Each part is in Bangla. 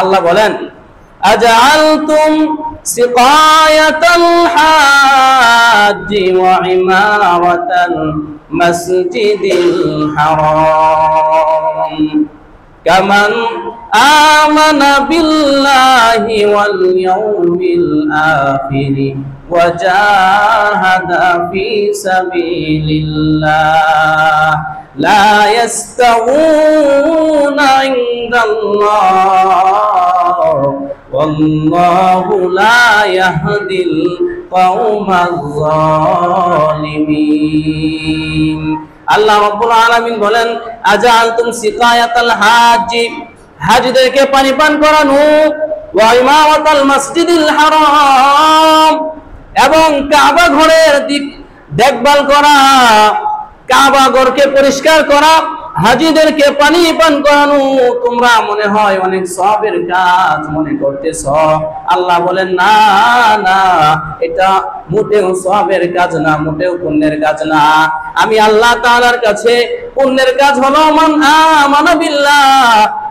আল্লাহ বলেন আজআলতুম সিকায়াতাল হাজ্জি ওয়া ইমারাতাল মাসজিদিল হারাম কামান আমানা বিল্লাহি ওয়াল ইয়াউমিল আখির ওয়া জাহাদা ফি সাবিলিল্লাহ লা ইয়াস্তাউনা ইনদাল্লাহ ওয়াল্লাহু লা ইয়াহদিল কওমাজ যালিমিন। আল্লাহ রাব্বুল আলামিন বলেন আজআলতুম সিকায়াতাল হাজ্জি, হাজীদেরকে পানি পান করানো, ওয়া ইমারাতাল মাসজিদিল হারাম, এবং কাবা ঘরের দেখভাল করা, কাবা ঘরকে পরিষ্কার করা, হাজীদেরকে পানি পান করানো তোমরা মনে হয় অনেক সওয়াবের কাজ মনে করতেছ। আল্লাহ বলেন না না, এটা মোটেও সওয়াবের কাজ না, মোটেও পুণ্যের কাজ না। আমি আল্লাহ তাআলার কাছে পুণ্যের কাজ হলো মান আমানা বিল্লাহ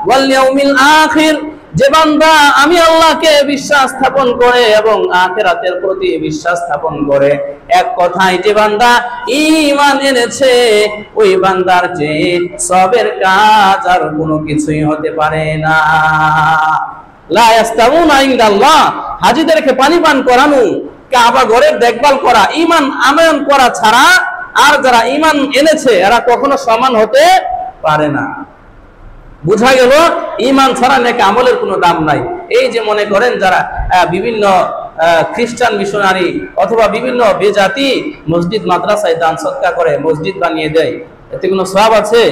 ওয়াল ইয়াউমিল আখির, যে বান্দা আমি আল্লাহকে বিশ্বাস স্থাপন করে এবং আখিরাতের প্রতি বিশ্বাস স্থাপন করে, এক কথায় যে বান্দা ঈমান এনেছে, ওই বান্দার যে সবের কাজ আর কোনো কিছুই হতে পারে না। লা ইয়াস্তাউনা ইনদাল্লাহ, হাজীদেরকে পানি পান করানো, কাবা ঘরের দেখভাল করা, ঈমান আমল করা ছাড়া আর যারা ঈমান এনেছে এরা কখনো সমান হতে পারে না। বুঝা গেল ঈমান ছাড়া নেক আমলের কোনো দাম নাই। এই যে মনে করেন যারা বিভিন্ন খ্রিস্টান মিশনারি অথবা বিভিন্ন বেজাতি মসজিদ মাদ্রাসায় দান সদকা করে, মসজিদ বানিয়ে দেয়, এতে কোনো সওয়াব আছে?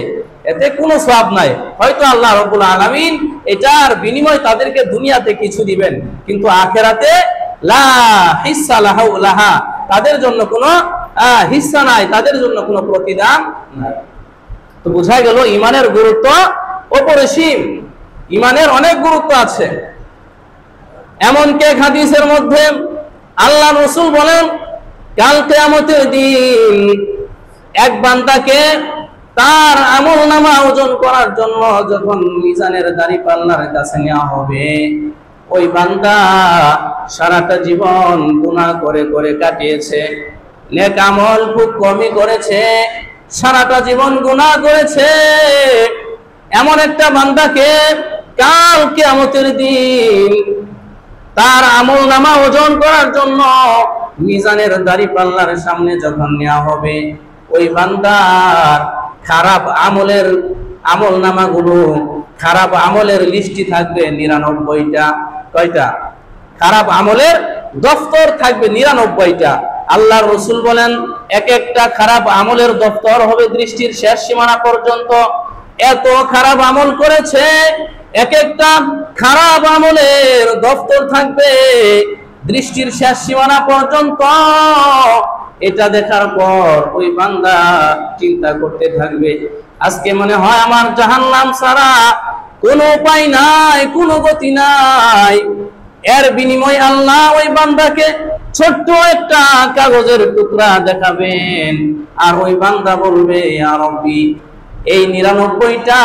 এতে কোনো সওয়াব নাই। হয়তো আল্লাহ রাব্বুল আলামিন এটার বিনিময় তাদেরকে দুনিয়াতে কিছু দিবেন, কিন্তু আখিরাতে লা হিস্সা লাহু লাহা, তাদের জন্য কোনো হিস্সা নাই, তাদের জন্য কোনো প্রতিদান নাই। তো বোঝা গেল ঈমানের গুরুত্ব অপরিসীম, ঈমানের অনেক গুরুত্ব আছে। এমনকি হাদিসের মধ্যে আল্লাহ রাসূল বলেন কাল কিয়ামতের দিন এক বান্দাকে তার আমলনামা ওজন করার জন্য যখন মিজানের দাঁড়িপাল্লার কাছে নেওয়া হবে, ওই বান্দা সারাটা জীবন গুনাহ করে করে কাটিয়েছে, নেক আমল খুব কমই করেছে, সারাটা জীবন গুনাহ করেছে, এমন একটা বান্দাকে কাল কিয়ামতের দিন তার আমলনামা ওজন করার জন্য মিজানের দাঁড়িপাল্লার সামনে যখন নেওয়া হবে, ওই বান্দার খারাপ আমলের আমলনামাগুলো, খারাপ আমলের লিস্টি থাকবে 99টা। কয়টা? খারাপ আমলের দফতর থাকবে 99টা। আল্লাহর রাসূল বলেন এক একটা খারাপ আমলের দফতর হবে দৃষ্টির শেষ সীমানা পর্যন্ত। এত খারাপ আমল করেছে, এক একটা খারাপ আমলের দফতর থাকবে দৃষ্টির শেষ সীমানা পর্যন্ত। এটা দেখার পর ওই বান্দা চিন্তা করতে থাকবে, আজকে মনে হয় আমার জাহান্নাম ছাড়া কোনো উপায় নাই, কোনো গতি নাই। এর বিনিময়ে আল্লাহ ওই বান্দাকে ছোট্ট একটা কাগজের টুকরা দেখাবেন, আর ওই বান্দা বলবে ইয়া রাব্বি, এই 99টা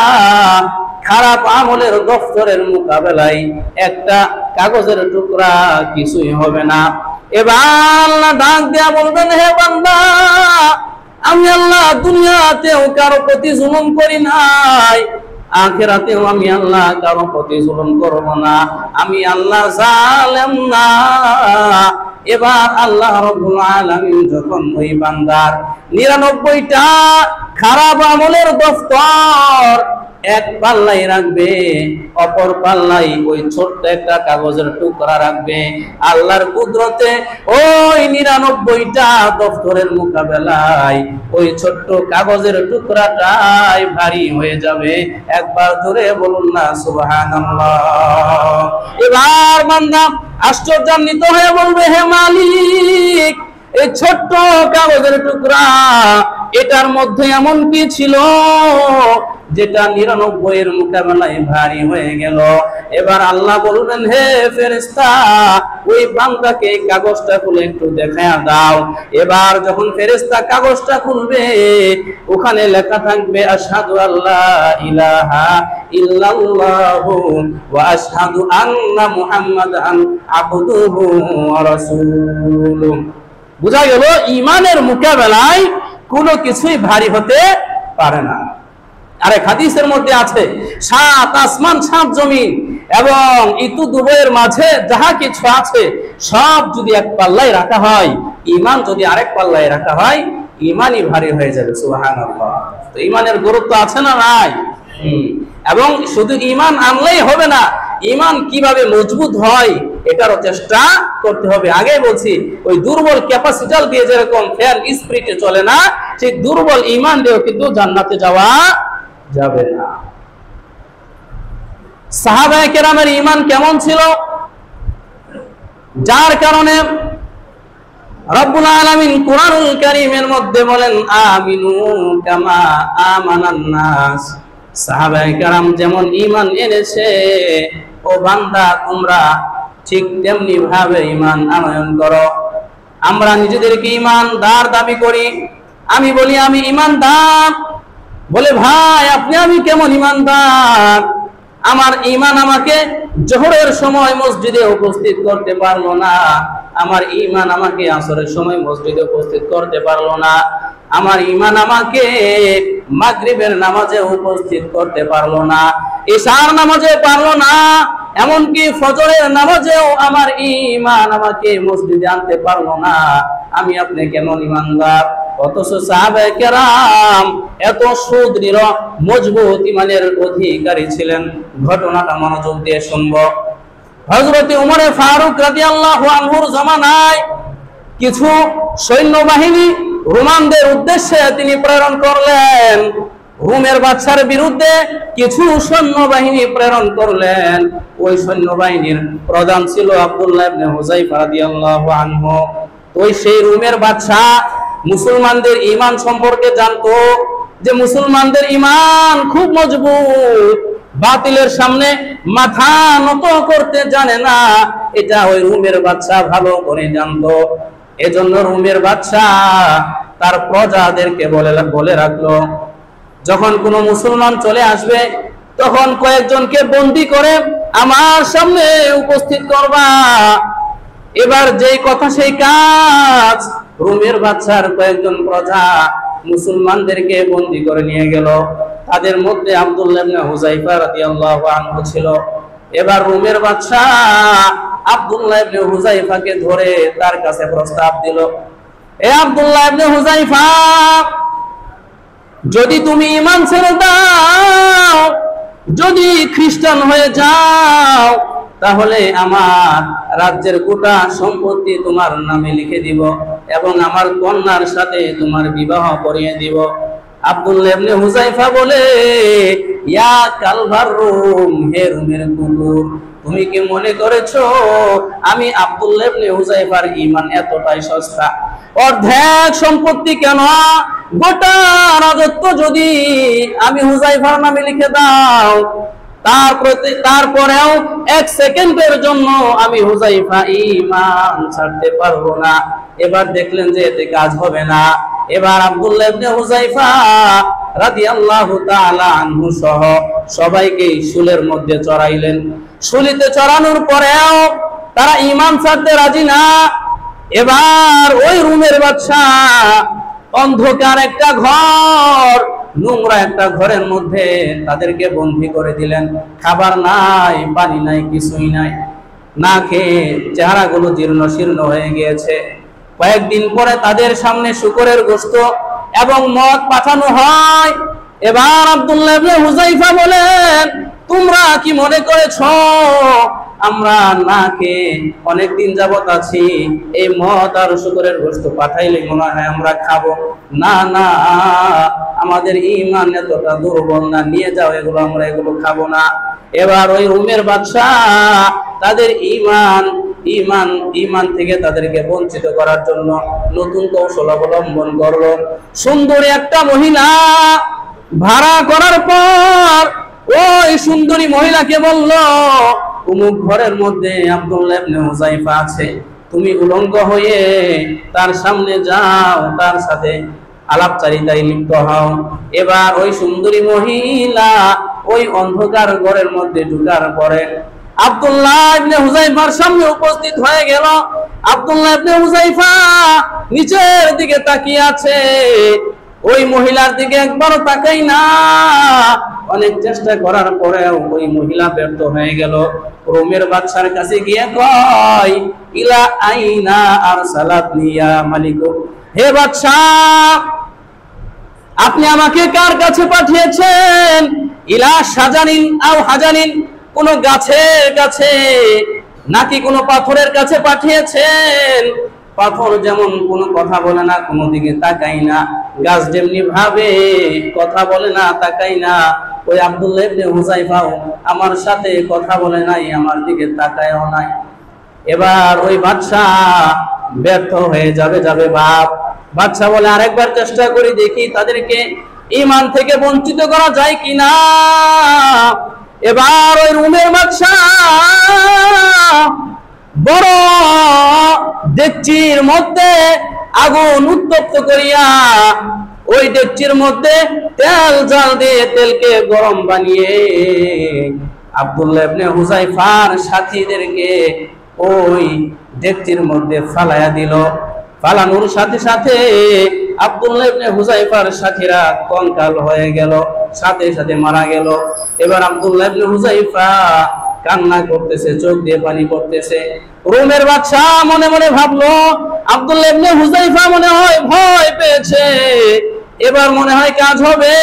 খারাপ আমলের দফতরের মোকাবেলায় একটা কাগজের টুকরা কিছুই হবে না। এবার আল্লাহ ডাক দিয়া বলবেন হে বান্দা, আমি আল্লাহ দুনিয়াতেও কারো প্রতি জুলুম করি নাই, আখিরাতেও আমি আল্লাহ কারো প্রতি জুলুম করব না, আমি আল্লাহ জালেম না। এবার আল্লাহ রাব্বুল আলামিন যখন ওই বান্দার 99টা খারাপ আমলের দফতর এক পাল্লাই রাখবে, অপর পাল্লাই ওই ছোট্ট একটা কাগজের টুকরা রাখবে, আল্লাহর কুদরতে ওই 99টা দফতরের মোকাবেলায় ওই ছোট্ট কাগজের টুকরাটাই ভারী হয়ে যাবে। একবার জোরে বলুন না সুবহানাল্লাহ। এবার বান্দা আশ্চর্যান্বিত হয়ে বলবে হে মালিক, এই ছোট্ট কাগজের টুকরা, এটার মধ্যে এমন কি ছিল যেটা 99 এর মোকাবেলায় ভারী হয়ে গেল। এবার আল্লাহ বলবেন, হে ফেরেশতা, ওই বান্দাকে কাগজটা খুলে একটু দেখায়া দাও। এবার যখন ফেরেশতা কাগজটা খুলবে, ওখানে লেখা থাকবে আশহাদু আল্লা ইলাহা ইল্লাল্লাহু ওয়া আশহাদু আন্না মুহাম্মাদান আবদুহু ওয়া রাসূলুহু। বুঝা গেল ঈমানের মোকাবেলায় কোনো কিছুই ভারী হতে পারে না। আরেক হাদিসের মধ্যে আছে, 7 আসমান 7 জমিন এবং ইতু দুবয়ের মাঝে যাহা কিছু আছে সব যদি এক পাল্লায় রাখা হয়, ঈমান যদি আরেক পাল্লায় রাখা হয়, ঈমানই ভারী হয়ে যাবে। সুবহানাল্লাহ। তো ঈমানের গুরুত্ব আছে না নাই? এবং শুধু ঈমান আনলেই হবে না, ঈমান কিভাবে মজবুত হয় এটারও চেষ্টা করতে হবে। আগে বলছি, ওই দুর্বল ক্যাপাসিটাল দিয়ে যেরকম ফ্যান স্পিডে চলে না, সেই দুর্বল ঈমান দিয়েও কিন্তু জান্নাতে যাওয়া যাবে না। সাহাবায়ে কেরামের ঈমান কেমন ছিল, যার কারণে রব্বুল আলামিন কুরআনুল কারীমের মধ্যে বলেন, আমিনু কামা আমানান নাস। সাহাবায়ে কেরাম যেমন ঈমান এনেছে, ও বান্দা তোমরা ঠিক তেমনি ভাবে ঈমান আনয়ন করো। আমরা নিজেদেরকে ঈমানদার দাবি করি, আমি বলি আমি ঈমানদার, বলে ভাই আপনি আমি কেমন ঈমানদার? আমার ঈমান আমাকে জোহরের সময় মসজিদে উপস্থিত করতে পারলো না, আমার ঈমান আমাকে আসরের সময় মসজিদে উপস্থিত করতে পারলো না, আমার ঈমান আমাকে মাগরিবের নামাজে উপস্থিত করতে পারলো না, ইশার নামাজে পারলো না, এমনকি ফজরের নামাজেও আমার ঈমান আমাকে মসজিদে আনতে পারলো না। আমি আপনি কেমন ঈমানদার? অথচ সাহাবায়ে কেরাম এত সুদৃঢ় মজবুত ঈমানের অধিকারী ছিলেন। ঘটনাটা মনোযোগ দিয়ে শুনবো। হযরত ওমর ফারুক রাদিয়াল্লাহু আনহুর জামানায় কিছু সৈন্যবাহিনী রোমানদের উদ্দেশ্যে তিনি প্রেরণ করলেন। রোমের বাদশার বিরুদ্ধে কিছু সৈন্যবাহিনী প্রেরণ করলেন। ওই সৈন্যবাহিনীর প্রধান ছিল আব্দুল্লাহ ইবনে হুযায়ফা রাদিয়াল্লাহু আনহু। ওই সেই রোমের বাদশা মুসলমানদের ঈমান সম্পর্কে জানতো, যে মুসলমানদের ঈমান খুব মজবুত, বাতিলের সামনে মাথা নত করতে জানে না, এটা ওই রোমের বাদশা ভালো করে জানতো। এজন্য রোমের বাদশা তার প্রজাদেরকে বলে রাখলো, যখন কোনো মুসলমান চলে আসবে তখন কয়েকজনকে বন্দী করে আমার সামনে উপস্থিত করবা। এবার যেই কথা সেই কাজ। রোমের বাদশার কয়েকজন প্রজা মুসলমানদেরকে বন্দী করে নিয়ে গেল। তাদের মধ্যে আব্দুল্লাহ ইবনে হুযায়ফা রাদিয়াল্লাহু আনহু ছিল। এবার রোমের বাদশা আব্দুল্লাহ ইবনে হুযায়ফাকে ধরে তার কাছে প্রস্তাব দিল, এ আব্দুল্লাহ ইবনে হুযায়ফা, যদি তুমি ঈমান ছেড়ে দাও, যদি খ্রিস্টান হয়ে যাও, তাহলে আমার রাজ্যের গোটা সম্পত্তি তোমার নামে লিখে দিব এবং আমার কন্যার সাথে তোমার বিবাহ করিয়ে দিব। আব্দুল্লাহ ইবনে হুযায়ফা বলে, ইয়া কালভার রুম, হে রোমের কুকুর, তুমি কি মনে করেছো আমি আব্দুল্লাহ ইবনে হুযায়ফার ঈমান এতটাই সস্তা? অর্ধেক সম্পত্তি কেন, গোটা রাজত্ব যদি আমি হুযায়ফার নামে লিখে দাও, তারপরেও 1 সেকেন্ডের জন্য আমি হুযায়ফা ঈমান ছাড়তে পারবো না। এবার দেখলেন যে এতে কাজ হবে না। এবার আব্দুল্লাহ ইবনে হুযায়ফা রাদিয়াল্লাহু তাআলা আনহু সহ সবাইকে শুলের মধ্যে চড়াইলেন। শুলিতে চড়ানোর পরেও তারা ঈমান ছাড়তে রাজি না। এবার ওই রোমের বাদশা অন্ধকার একটা ঘর, নোংরা একটা ঘরের মধ্যে তাদেরকে বন্দী করে দিলেন। খাবার নাই, পানি নাই, কিছুই নাই, না খেয়ে চেহারাগুলো জীর্ণ শীর্ণ হয়ে গিয়েছে। কয়েকদিন পরে তাদের সামনে শূকরের গোশত এবং মদ পাঠানো হয়। এবার আব্দুল্লাহ ইবনে হুযায়ফা বলেন, তোমরা কি মনে করেছো আমরা না খেয়ে অনেকদিন যাবত আছি, এই মদ আর শূকরের গোশত পাঠাইলে মনে হয় আমরা খাবো? না না, আমাদের ঈমান এতটা দুর্বল না, নিয়ে যাও এগুলো, আমরা এগুলো খাবো না। এবার ওই রোমের বাদশা তাদের ঈমান থেকে তাদেরকে বঞ্চিত করার জন্য নতুন কৌশল অবলম্বন করলো। সুন্দরী একটা মহিলা ভাড়া করার পর ওই সুন্দরী মহিলাকে বলল, অমুক ঘরের মধ্যে আব্দুল্লাহ ইবনে হুযায়ফা আছে, তুমি উলঙ্গ হয়ে তার সামনে যাও, তার সাথে আলাপচারিতায় লিপ্ত হও। এবার ওই সুন্দরী মহিলা ওই অন্ধকার ঘরের মধ্যে ঢোকার পরে আব্দুল্লাহ ইবনে হুযায়ফার সামনে উপস্থিত হয়ে গেল। আব্দুল্লাহ ইবনে হুযায়ফা নিচের দিকে তাকিয়ে আছে, ওই মহিলার দিকে একবারও তাকাই না। অনেক চেষ্টা করার পরেও ওই মহিলা ব্যর্থ হয়ে গেল। রোমের বাদশার কাছে গিয়ে কয়, ইলা আইনা আরসালাতনি ইয়া মালিক, হে বাদশাহ, আপনি আমাকে কার কাছে পাঠিয়েছেন? ইলা সাজানিন আও হাজানিন, কোন গাছের কাছে নাকি কোন পাথরের কাছে পাঠিয়েছেন? পাথর যেমন কোনো কথা বলে না, কোনো দিকে তাকাই না, গাছ যেমনি ভাবে কথা বলে না, তাকাই না, ওই আব্দুল্লাহ ইবনে হুযায়ফাও আমার সাথে কথা বলে নাই, আমার দিকে তাকায়ও নাই। এবার ওই বাদশাহ ব্যর্থ হয়ে যাবে বাপ। বাদশাহ বলে, আরেকবার চেষ্টা করি, দেখি তাদেরকে ঈমান থেকে বঞ্চিত করা যায় কিনা। এবার ওই রুমের বাদশাহ বড় ডেকচির মধ্যে আগুন উত্তপ্ত করিয়া ওই ডেকচির মধ্যে তেল জাল দিয়ে তেলকে গরম বানিয়ে আব্দুল্লাহ ইবনে হুযায়ফার সাথীদেরকে ওই ডেকচির মধ্যে ফালাইয়া দিল। ফালানোর সাথে সাথে আব্দুল্লাহ ইবনে হুযায়ফার সাথীরা কঙ্কাল হয়ে গেল, সাথে সাথে মারা গেল। এবার আব্দুল্লাহ ইবনে হুযায়ফা কান্না করতেছে, চোখ দিয়ে পানি পড়তেছে। রোমের বাদশাহ মনে মনে ভাবলো, আব্দুল্লাহ ইবনে হুযায়ফা মনে হয় ভয় পেয়েছে, এবার মনে হয় কাজ হবে।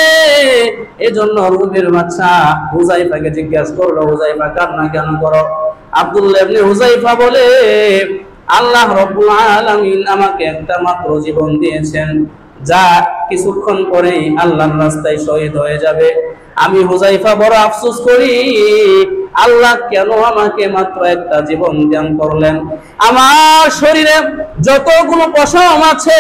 এজন্য রোমের বাদশাহ হুযায়ফাকে জিজ্ঞাসা করলো, হুযায়ফা কান্না কেন করো? আব্দুল্লাহ ইবনে হুযায়ফা বলে, আল্লাহ রাব্বুল আলামিন আমাকে একটা মাত্র জীবন দিয়েছেন, যা কিছুক্ষণ পরেই আল্লাহর রাস্তায় শহীদ হয়ে যাবে। আমি হুযায়ফা বড় আফসোস করি, আল্লাহ কেন আমাকে মাত্র একটা জীবন দান করলেন? আমার শরীরে যতগুলো পশম আছে,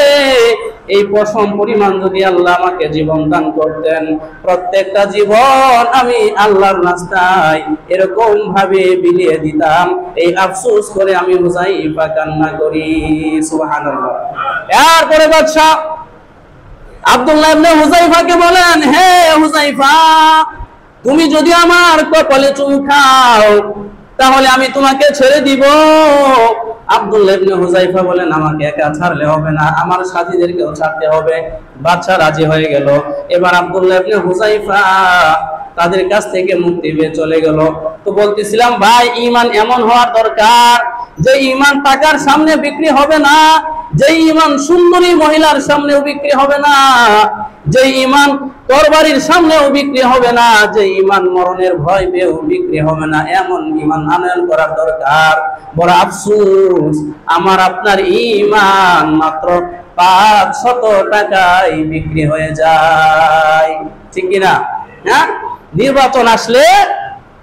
এই পশম পরিমাণ যদি আল্লাহ আমাকে জীবন দান করতেন, প্রত্যেকটা জীবন আমি আল্লাহর রাস্তায় এরকম ভাবে বিলিয়ে দিতাম। এই আফসোস করে আমি হুযায়ফা কান্না করি। সুবহানাল্লাহ। এরপরে বাদশা আব্দুল্লাহ ইবনে হুযায়ফাকে বলেন, হে হুযায়ফা, তুমি যদি আমার কপালে চুমু খাও তাহলে আমি তোমাকে ছেড়ে দিব। আব্দুল্লাহ ইবনে হুযায়ফা বলেন, আমাকে একা ছাড়লে হবে না, আমার সাথীদেরকেও ছাড়তে হবে। বাদশা রাজি হয়ে গেল। এবার আব্দুল্লাহ ইবনে হুযায়ফা তাদের কাছ থেকে মুক্তি পেয়ে চলে গেল। তো বলতেছিলাম ভাই, ঈমান এমন হওয়ার দরকার যে ঈমান টাকার সামনে বিক্রি হবে না, যে ঈমান সুন্দরী মহিলার সামনেও বিক্রি হবে না, যে ঈমান তরবারির সামনেও বিক্রি হবে না, যে ঈমান মরণের ভয় পেয়েও বিক্রি হবে না, এমন ঈমান আনয়ন করার দরকার। বড় আফসোস, আমার আপনার ঈমান মাত্র 500 টাকায় বিক্রি হয়ে যায়, ঠিক কিনা? হ্যাঁ, নির্বাচন আসলে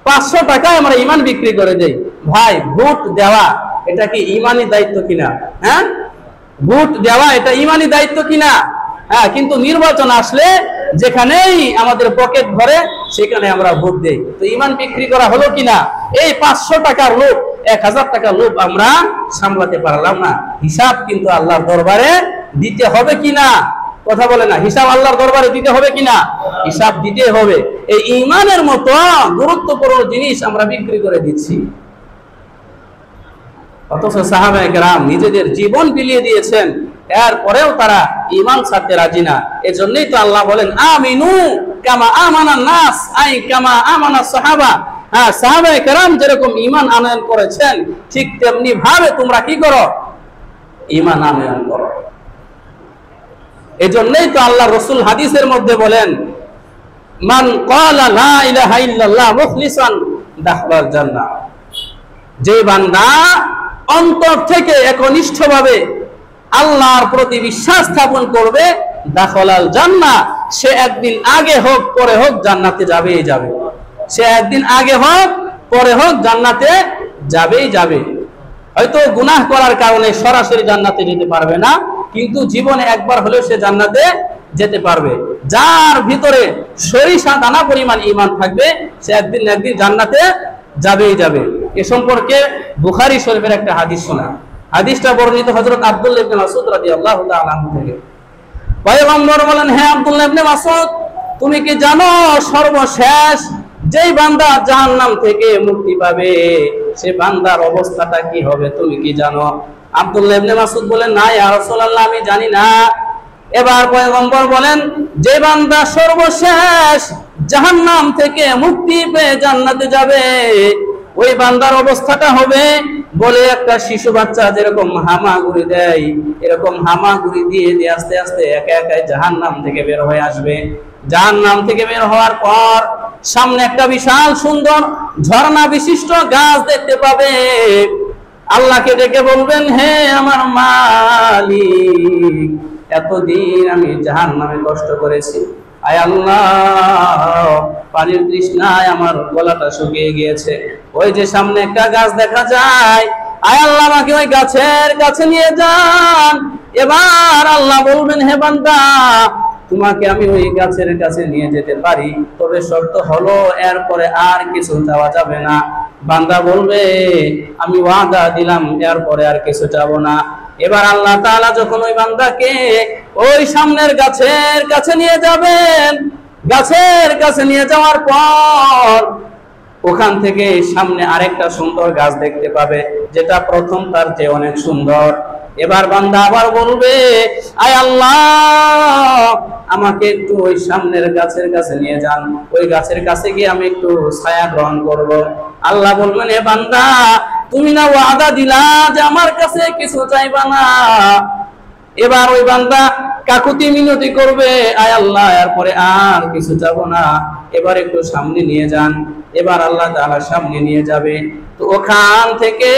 500 টাকায় আমরা ঈমান বিক্রি করে দেই। ভাই, ভোট দেওয়া এটা কি ঈমানি দায়িত্ব কিনা? হ্যাঁ, ভোট দেওয়া এটা ঈমানি দায়িত্ব কিনা? হ্যাঁ, কিন্তু নির্বাচন আসলে যেখানেই আমাদের পকেট ভরে সেখানে আমরা ভোট দেই। তো ঈমান বিক্রি করা হলো কিনা? এই 500 টাকার লোভ, 1000 টাকার লোভ আমরা সামলাতে পারলাম না। হিসাব কিন্তু আল্লাহর দরবারে দিতে হবে কিনা? কথা বলে না, হিসাব আল্লাহর দরবারে দিতে হবে কিনা? হিসাব দিতে হবে। এই ঈমানের মতো গুরুত্বপূর্ণ জিনিস আমরা বিক্রি করে দিচ্ছি। অথচ সাহাবায়ে কেরাম নিজেদের জীবন বিলিয়ে দিয়েছেন, এরপরেও তারা ঈমান ছাড়তে রাজি না। এজন্যই তো আল্লাহ বলেন, আমিনু কামা আমানান নাস, আই কামা আমানা সাহাবা। হ্যাঁ, সাহাবায়ে কেরাম যেরকম ঈমান আনয়ন করেছেন, ঠিক তেমনি ভাবে তোমরা কি করো? ঈমান আনয়ন করো। এজন্যই তো আল্লাহ রাসূল হাদিসের মধ্যে বলেন, মান ক্বালা লা ইলাহা ইল্লাল্লাহ মুখলিসান দাখালাল জান্নাহ। যে বান্দা অন্তর থেকে একনিষ্ঠভাবে আল্লাহর প্রতি বিশ্বাস স্থাপন করবে, দাখালাল জান্নাহ, সে একদিন আগে হোক পরে হোক জান্নাতে যাবেই যাবে। সে একদিন আগে হোক পরে হোক জান্নাতে যাবেই যাবে। হয়তো গুনাহ করার কারণে সরাসরি জান্নাতে যেতে পারবে না, কিন্তু জীবনে একবার হলেও সে জান্নাতে যেতে পারবে। যার ভিতরে সরিষা দানা পরিমাণ ঈমান থাকবে সে একদিন না একদিন জান্নাতে যাবেই যাবে। এ সম্পর্কে বুখারী শরীফের একটা হাদিস শোনা। হাদিসটা বর্ণিত হযরত আব্দুল্লাহ ইবনে মাসউদ রাদিয়াল্লাহু তাআলা আনহু থেকে। পয়গম্বর বলেন, হে আব্দুল্লাহ ইবনে মাসউদ, তুমি কি জানো সর্বশেষ যেই বান্দা জাহান্নাম থেকে মুক্তি পাবে সে বান্দার অবস্থাটা কি হবে তুমি কি জানো? আব্দুল্লাহ ইবনে মাসউদ বলেন, না ইয়া রাসূলুল্লাহ, আমি জানি না। এবার পয়গম্বর বলেন, যে বান্দা সর্বশেষ জাহান্নাম থেকে মুক্তি পেয়ে জান্নাতে যাবে ওই বান্দার অবস্থাটা হবে বলে একটা শিশু বাচ্চা যেরকম হামাগুড়ি দেয় এরকম হামাগুড়ি দিয়ে দিয়ে আস্তে আস্তে একা একা জাহান্নাম থেকে বের হয়ে আসবে। জাহান্নাম থেকে বের হওয়ার পর সামনে একটা বিশাল সুন্দর ঝর্ণা বিশিষ্ট গাছ দেখতে পাবে। আল্লাহকে ডেকে বলবেন, হে আমার মালিক, এতদিন আমি জাহান্নামে কষ্ট করেছি, আয় আল্লাহ পানির তৃষ্ণায় আমার গলাটা শুকিয়ে গিয়েছে, ওই যে সামনে একটা গাছ দেখা যায়, আয় আল্লাহ আমাকে ওই গাছের কাছে নিয়ে যান। এবার আল্লাহ বলবেন, হে বান্দা, তোমাকে আমি ওই গাছের কাছে নিয়ে যেতে পারি, তবে শর্ত হলো এরপরে আর কিছু চাওয়া যাবে না। বান্দা বলবে, আমি ওয়াদা দিলাম এরপরে আর কিছু চাবো না। এবার আল্লাহ তাআলা যখন ওই বান্দাকে ওই সামনের গাছের কাছে নিয়ে যাবেন, গাছের কাছে নিয়ে যাওয়ার পর ওখান থেকে সামনে আরেকটা সুন্দর গাছ দেখতে পাবে যেটা প্রথম তার চেয়ে অনেক সুন্দর। এবার বান্দা আবার বলবে, আয় আল্লাহ আমাকে একটু ওই সামনের গাছের কাছে নিয়ে যান, ওই গাছের কাছে গিয়ে আমি একটু ছায়া গ্রহণ করব। আল্লাহ বলবেন, হে বান্দা, তুমি না ওয়াদা দিলা যে আমার কাছে কিছু চাইবা না। এবার ওই বান্দা কাকুতি মিনতি করবে, আয় আল্লাহ এরপরে আর কিছু চাবো না, এবার একটু সামনে নিয়ে যান। এবার আল্লাহ তাআলা সামনে নিয়ে যাবে, তো ওখান থেকে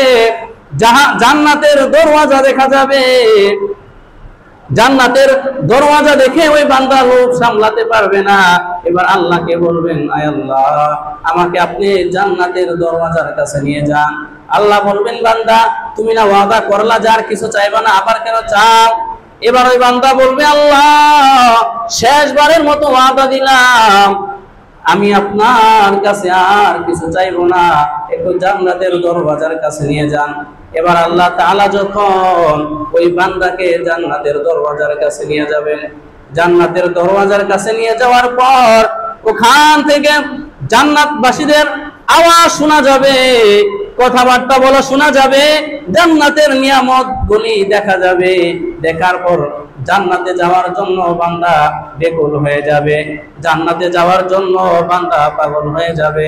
জান্নাতের দরওয়াজা দেখা যাবে। জান্নাতের দরওয়াজা দেখে ওই বান্দা লোভ সামলাতে পারবে না। এবার আল্লাহকে বলবেন, আয় আল্লাহ আমাকে আপনি জান্নাতের দরওয়াজার কাছে নিয়ে যান। আল্লাহ বলবেন, বান্দা তুমি না ওয়াদা করলা যার কিছু চাইবা না, আবার কেন চাও? এবার ওই বান্দা বলবে, আল্লাহ শেষবারের মতো ওয়াদা দিলাম, আমি আপনার কাছে আর কিছু চাইবো না, একটু জান্নাতের দরওয়াজার কাছে নিয়ে যান। এবার আল্লাহ তাআলা যখন ওই বান্দাকে জান্নাতের দরওয়াজার কাছে নিয়ে যাবেন, জান্নাতের দরওয়াজার কাছে নিয়ে যাওয়ার পর ওখান থেকে জান্নাতবাসীদের আওয়াজ শোনা যাবে, কথাবার্তা বলা শোনা যাবে, জান্নাতের নিয়ামত গুলি দেখা যাবে। দেখার পর জান্নাতে যাওয়ার জন্য বান্দা বেকুল হয়ে যাবে, জান্নাতে যাওয়ার জন্য বান্দা পাগল হয়ে যাবে।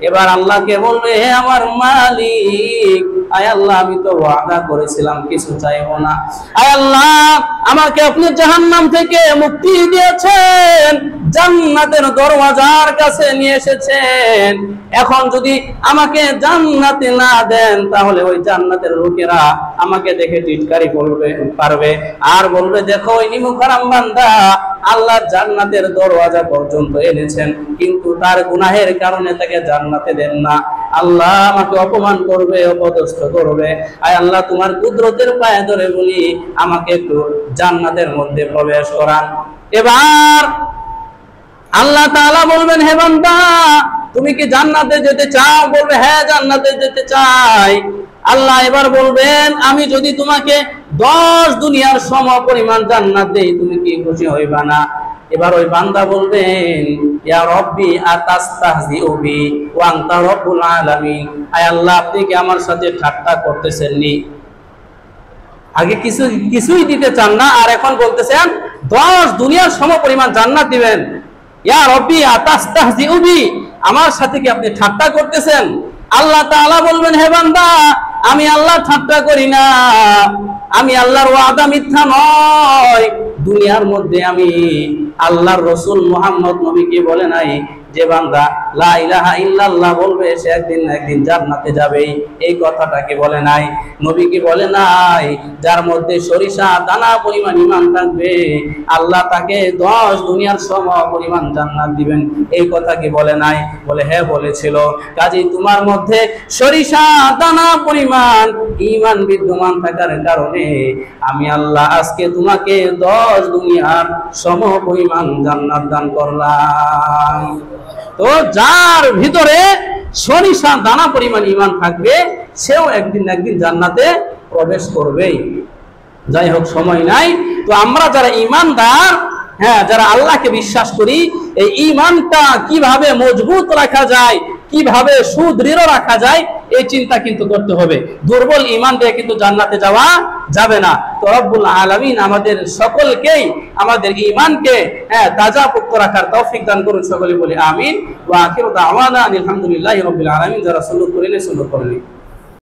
এবার আল্লাহকে বলবে, হে আমার মালিক, আয় আল্লাহ আমি তো ওয়াদা করেছিলাম কিছু চাইবো না, আয় আল্লাহ আমাকে আপনি জাহান্নাম থেকে মুক্তি দিয়েছেন, জান্নাতের দরওয়াজার কাছে নিয়ে এসেছেন, এখন যদি আমাকে জান্নাতে না দেন তাহলে ওই জান্নাতের লোকেরা আমাকে দেখে টিটকারি করবে পারবে আর বলবে, দেখো ওই নিমুখারাম বান্দা আল্লাহর জান্নাতের দরওয়াজা পর্যন্ত এনেছেন কিন্তু তার গুনাহের কারণে তাকে জান্নাতে দেন না। আল্লাহ আমাকে অপমান করবে, অপদস্থ করবে, আয় আল্লাহ তোমার কুদরতের পায়ে ধরে বলি আমাকে একটু জান্নাতের মধ্যে প্রবেশ করান। এবার আল্লাহ তাআলা বলবেন, হে বান্দা তুমি কি জান্নাতে যেতে চাও? বলবে, হ্যাঁ জান্নাতে যেতে চাই। আল্লাহ এবার বলবেন, আমি যদি তোমাকে 10 দুনিয়ার সম পরিমাণ জান্নাত দেই তুমি কি খুশি হইবা না? এবার ওই বান্দা বলবেন, ইয়া রব্বি আতাস্তাহজিউ বি ওয়া আনতা রব্বুল আলামিন, আয় আল্লাহ আপনি কি আমার সাথে ঠাট্টা করতেছেন নি? আগে কিছুই দিতে চান না আর এখন বলতেছেন 10 দুনিয়ার সম পরিমাণ জান্নাত দিবেন। ইয়া রব্বি আতাস্তাহজিউ বি, আমার সাথে কি আপনি ঠাট্টা করতেছেন? আল্লাহ তাআলা বলবেন, হে বান্দা আমি আল্লাহ ঠাট্টা করি না, আমি আল্লাহর ওয়াদা মিথ্যা নয়। দুনিয়ার মধ্যে আমি আল্লাহর রাসূল মুহাম্মদ নবীকে বলে নাই যে বান্দা লা ইলাহা ইল্লাল্লাহ বলবে সে একদিন না একদিন জান্নাতে যাবেই। এই কথাটা কি বলে নাই? নবী কি বলে নাই যার মধ্যে সরিষা দানা পরিমাণ ঈমান থাকবে আল্লাহ তাকে 10 দুনিয়ার সম পরিমাণ জান্নাত দিবেন? এই কথা কি বলে নাই? বলে হ্যাঁ বলেছিল। কাজেই তোমার মধ্যে সরিষা দানা পরিমাণ ঈমান বিদ্যমান থাকার কারণে আমি আল্লাহ আজকে তোমাকে 10 দুনিয়ার সম পরিমাণ জান্নাত দান করলাম। তো যার ভিতরে সরিষা দানা পরিমাণ ঈমান থাকবে সেও একদিন না একদিন জান্নাতে প্রবেশ করবেই। যাই হোক, সময় নাই। তো আমরা যারা ঈমানদার, হ্যাঁ, যারা আল্লাহকে বিশ্বাস করি, এই ঈমানটা কিভাবে মজবুত রাখা যায়, কিভাবে সুদৃঢ় রাখা যায়, এই চিন্তা কিন্তু করতে হবে। দুর্বল ঈমান দিয়ে কিন্তু জান্নাতে যাওয়া যাবে না। তো রব্বুল আলামিন আমাদের সকলকেই আমাদের ঈমানকে তাজা পোক্ত রাখার তৌফিক দান করুন। সকলে বলি আমিন। ওয়া আখিরু দাওয়ানা আলহামদুলিল্লাহি রাব্বিল আলামিন। যারা সুন্নাত করেন সুন্নাত করেন।